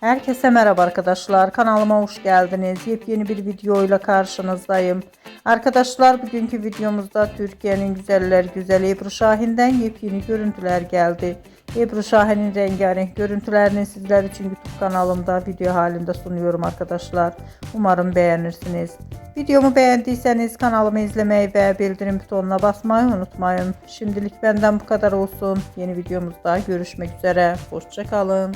Herkese merhaba arkadaşlar. Kanalıma hoş geldiniz. Yepyeni bir videoyla karşınızdayım. Arkadaşlar bugünkü videomuzda Türkiye'nin güzeller güzeli Ebru Şahin'den yepyeni görüntüler geldi. Ebru Şahin'in rengarenk görüntülerini sizler için YouTube kanalımda video halinde sunuyorum arkadaşlar. Umarım beğenirsiniz. Videomu beğendiyseniz kanalımı izlemeyi ve bildirim butonuna basmayı unutmayın. Şimdilik benden bu kadar olsun. Yeni videomuzda görüşmek üzere. Hoşça kalın.